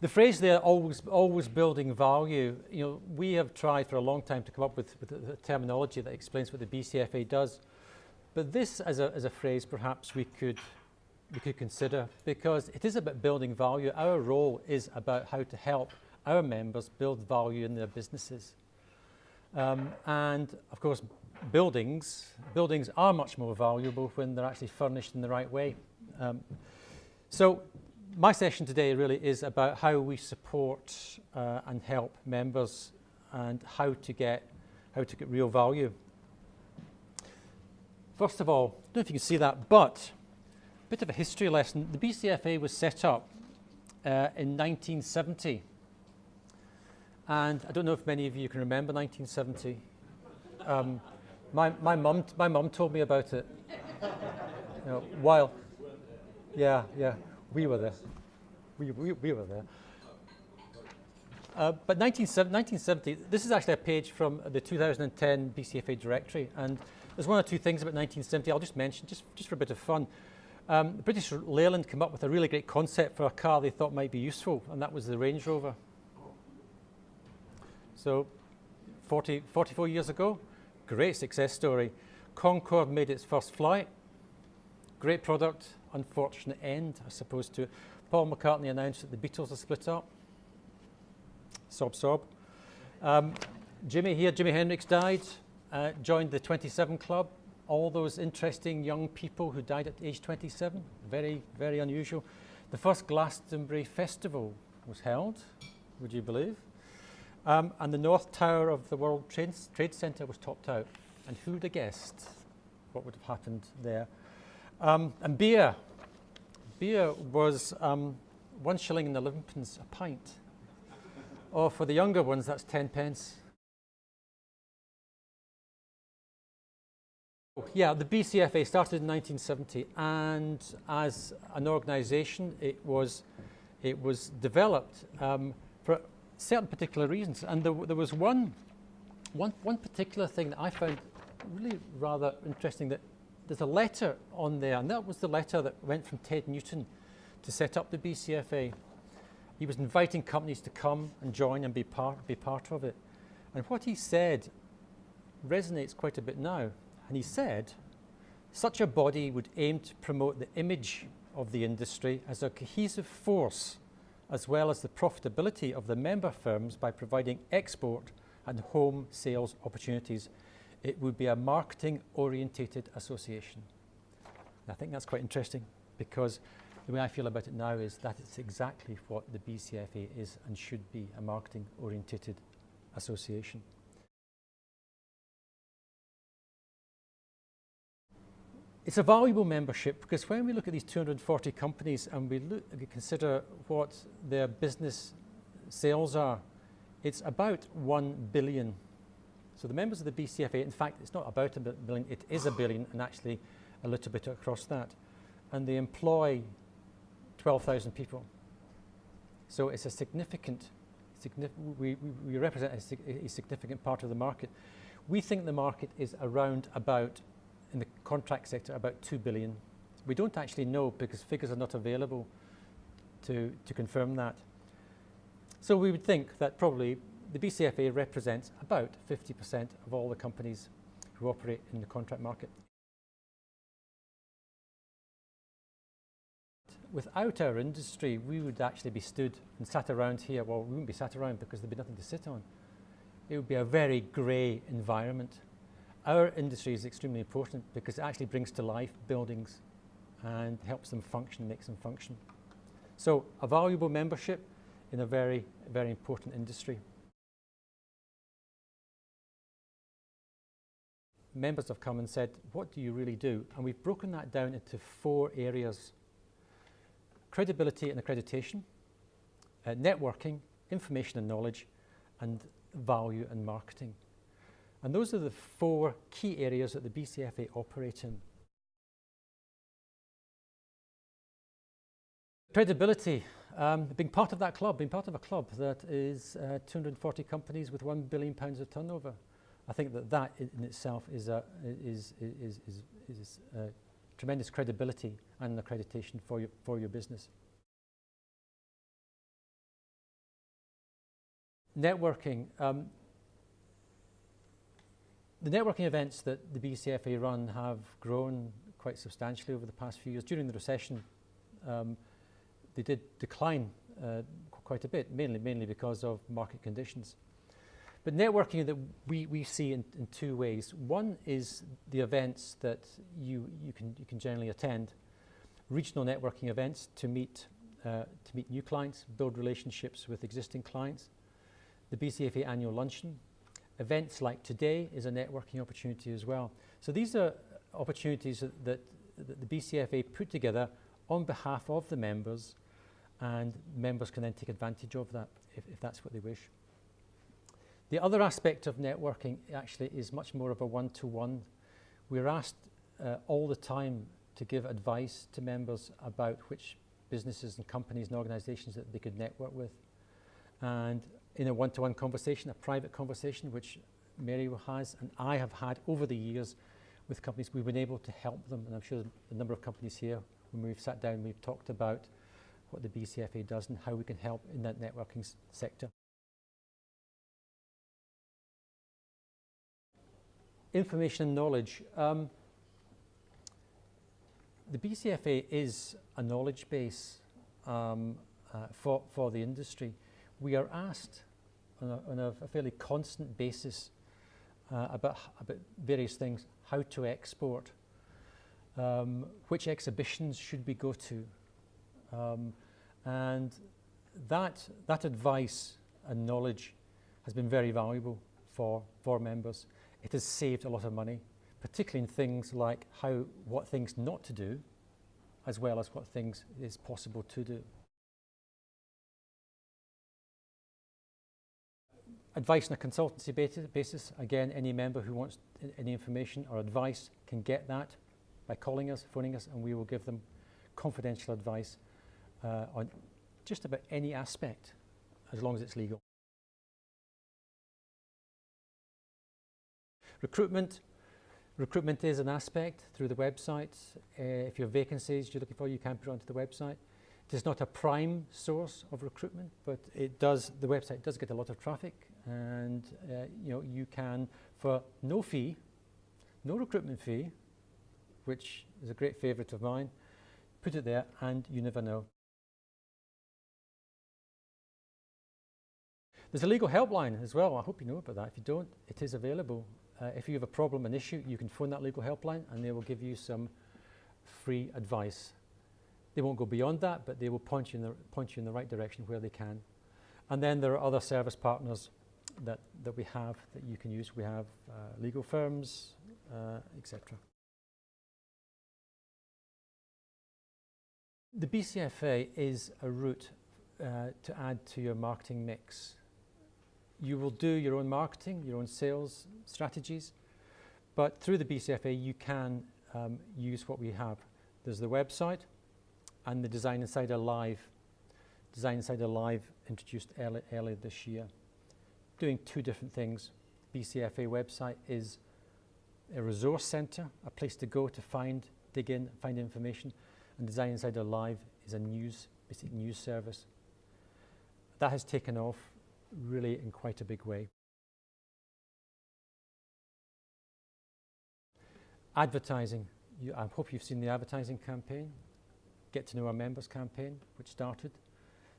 The phrase there, always building value, we have tried for a long time to come up with a terminology that explains what the BCFA does. But this as a phrase perhaps we could consider, because it is about building value. Our role is about how to help our members build value in their businesses. And of course, buildings are much more valuable when they're actually furnished in the right way. So my session today really is about how we support and help members and how to get real value. First of all, I don't know if you can see that, but a bit of a history lesson. The BCFA was set up in 1970. And I don't know if many of you can remember 1970. My mum told me about it. We were there. We were there. But 1970, this is actually a page from the 2010 BCFA directory, and there's one or two things about 1970 I'll just mention, just for a bit of fun. The British Leyland came up with a really great concept for a car they thought might be useful, and that was the Range Rover. So 44 years ago, great success story. Concorde made its first flight. Great product, unfortunate end, I suppose, to it. Paul McCartney announced that the Beatles are split up. Sob, sob. Jimi Hendrix died, joined the 27 Club. All those interesting young people who died at age 27, very, very unusual. The first Glastonbury Festival was held, would you believe? And the North Tower of the World Trade Center was topped out. And who'd have guessed what would have happened there? And beer. Beer was 1 shilling and 11 pence a pint. Or for the younger ones, that's 10 pence. Yeah, the BCFA started in 1970, and as an organisation, it was developed for certain particular reasons. And there was one particular thing that I found really rather interesting, that there's a letter on there, and that was the letter that went from Ted Newton to set up the BCFA. He was inviting companies to come and join and be part of it. And what he said resonates quite a bit now. And he said, such a body would aim to promote the image of the industry as a cohesive force, as well as the profitability of the member firms by providing export and home sales opportunities. It would be a marketing-orientated association. And I think that's quite interesting, because the way I feel about it now is that it's exactly what the BCFA is and should be, a marketing-orientated association. It's a valuable membership because when we look at these 240 companies and we consider what their business sales are, it's about 1 billion. So the members of the BCFA, in fact, it's not about a billion, it is a billion, and actually a little bit across that. And they employ 12,000 people. So it's a significant, we represent a significant part of the market. We think the market is around about, in the contract sector, about 2 billion. We don't actually know because figures are not available to confirm that. So we would think that probably the BCFA represents about 50% of all the companies who operate in the contract market. Without our industry, we would actually be stood and sat around here. Well, we wouldn't be sat around because there'd be nothing to sit on. It would be a very grey environment. Our industry is extremely important because it actually brings to life buildings and helps them function, makes them function. So a valuable membership in a very, very important industry. Members have come and said, what do you really do? And we've broken that down into 4 areas: credibility and accreditation, networking, information and knowledge, and value and marketing. And those are the 4 key areas that the BCFA operate in. Credibility, being part of that club, being part of a club that is 240 companies with £1 billion of turnover. I think that in itself is tremendous credibility and accreditation for your business. networking. The networking events that the BCFA run have grown quite substantially over the past few years. During the recession, they did decline quite a bit, mainly because of market conditions. But networking that we see in two ways. One is the events that you can generally attend, regional networking events to meet new clients, build relationships with existing clients. The BCFA annual luncheon. Events like today is a networking opportunity as well. So these are opportunities that the BCFA put together on behalf of the members, and members can then take advantage of that if that's what they wish. The other aspect of networking actually is much more of a one-to-one. We're asked all the time to give advice to members about which businesses and companies and organisations that they could network with. And in a one-to-one conversation, a private conversation, which Mary has and I have had over the years with companies, we've been able to help them. And I'm sure the number of companies here, when we've sat down, we've talked about what the BCFA does and how we can help in that networking sector. Information and knowledge. The BCFA is a knowledge base for the industry. We are asked on a fairly constant basis about various things, how to export, which exhibitions should we go to, and that advice and knowledge has been very valuable for members. It has saved a lot of money, particularly in things like what things not to do, as well as what things is possible to do. Advice on a consultancy basis. Again, any member who wants any information or advice can get that by calling us, phoning us, and we will give them confidential advice on just about any aspect, as long as it's legal. Recruitment. Recruitment is an aspect through the website. If you have vacancies you're looking for, you can put it onto the website. It is not a prime source of recruitment, but the website does get a lot of traffic, and you can, for no fee, no recruitment fee, which is a great favourite of mine, put it there and you never know. There's a legal helpline as well. I hope you know about that. If you don't, it is available. If you have a problem, an issue, you can phone that legal helpline and they will give you some free advice. They won't go beyond that, but they will point you in the right direction where they can. And then there are other service partners that we have that you can use. We have legal firms, etc. The BCFA is a route to add to your marketing mix. You will do your own marketing, your own sales strategies, but through the BCFA you can use what we have. There's the website and the Design Insider Live. Design Insider Live introduced earlier this year, doing two different things. BCFA website is a resource centre, a place to go to dig in, find information, and Design Insider Live is a basic news service. That has taken off really in quite a big way. Advertising. I hope you've seen the advertising campaign, Get to Know Our Members campaign, which started.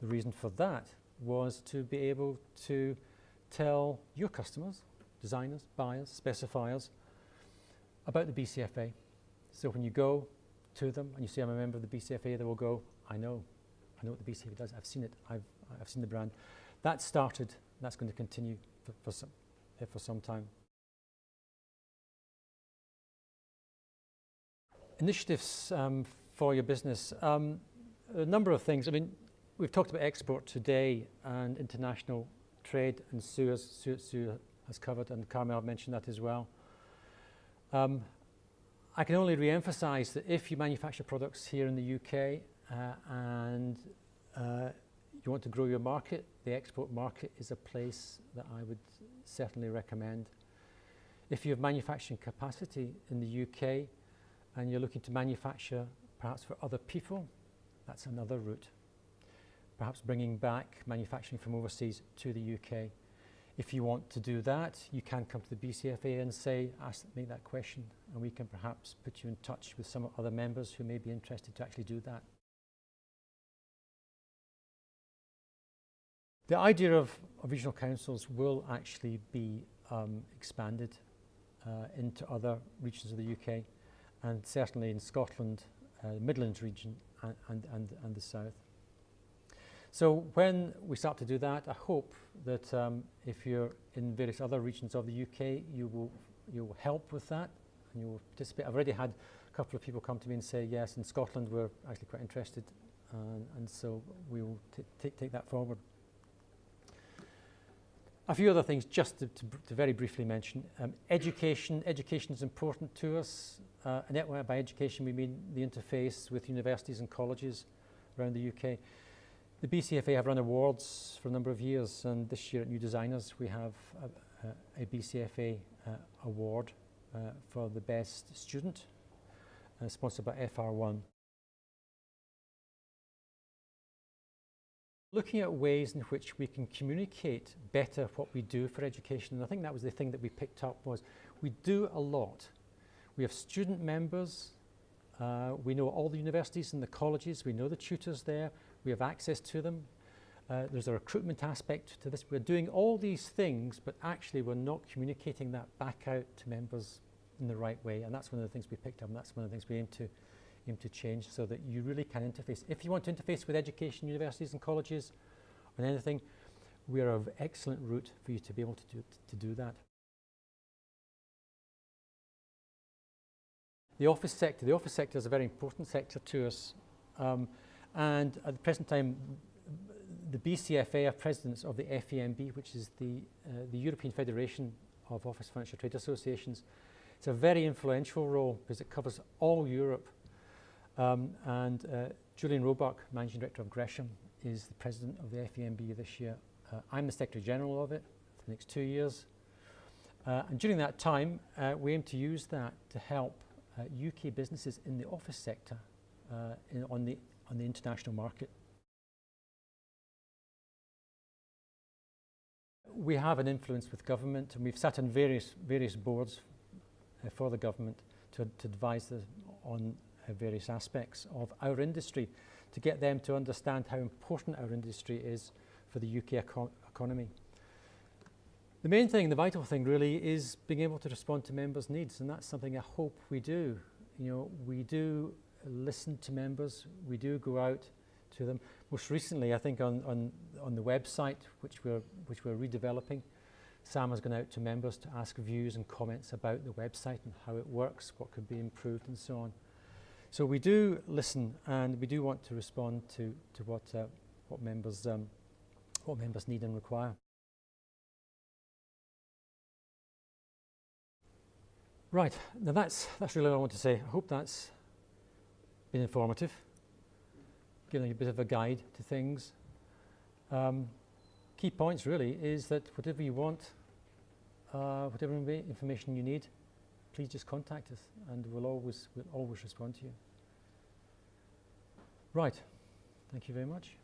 The reason for that was to be able to tell your customers, designers, buyers, specifiers, about the BCFA. So when you go to them and you say, I'm a member of the BCFA, they will go, I know what the BCFA does, I've seen it, I've seen the brand. That started, that's going to continue for some time. Initiatives for your business. A number of things. I mean, we've talked about export today and international trade, and Sue has covered, and Carmel mentioned that as well. I can only re-emphasise that if you manufacture products here in the UK and you want to grow your market, the export market is a place that I would certainly recommend. If you have manufacturing capacity in the UK and you're looking to manufacture perhaps for other people, that's another route. Perhaps bringing back manufacturing from overseas to the UK. If you want to do that, you can come to the BCFA and make that question, and we can perhaps put you in touch with some other members who may be interested to actually do that. The idea of regional councils will actually be expanded into other regions of the UK, and certainly in Scotland, the Midlands region and the South. So when we start to do that, I hope that if you're in various other regions of the UK, you will help with that and you will participate. I've already had a couple of people come to me and say, yes, in Scotland we're actually quite interested, and so we will take that forward. A few other things just to very briefly mention. Education is important to us. And by education we mean the interface with universities and colleges around the UK. The BCFA have run awards for a number of years, and this year at New Designers we have a BCFA award for the best student, sponsored by FR1. Looking at ways in which we can communicate better what we do for education, and I think that was the thing that we picked up was we do a lot. We have student members, we know all the universities and the colleges, we know the tutors there, we have access to them. There's a recruitment aspect to this. We're doing all these things, but actually we're not communicating that back out to members in the right way, and that's one of the things we picked up, and that's one of the things we aim to change, so that you really can interface. If you want to interface with education, universities and colleges on anything, we are an excellent route for you to be able to do that. The office sector is a very important sector to us, and at the present time the BCFA are presidents of the FEMB, which is the European Federation of Office Furniture Trade Associations. It's a very influential role because it covers all Europe. And Julian Roebuck, Managing Director of Gresham, is the President of the FEMB this year. I'm the Secretary General of it for the next 2 years. And during that time, we aim to use that to help UK businesses in the office sector on the international market. We have an influence with government, and we've sat on various boards for the government to advise on various aspects of our industry, to get them to understand how important our industry is for the UK economy. The main thing, the vital thing really, is being able to respond to members' needs, and that's something I hope we do. You know, we do listen to members, we do go out to them. Most recently, I think on the website, which we're redeveloping, Sam has gone out to members to ask views and comments about the website and how it works, what could be improved, and so on. So we do listen, and we do want to respond to what members need and require. Right, now that's really all I want to say. I hope that's been informative, giving you a bit of a guide to things. Key points really is that whatever you want, whatever information you need, please just contact us, and we'll always respond to you. Right, thank you very much.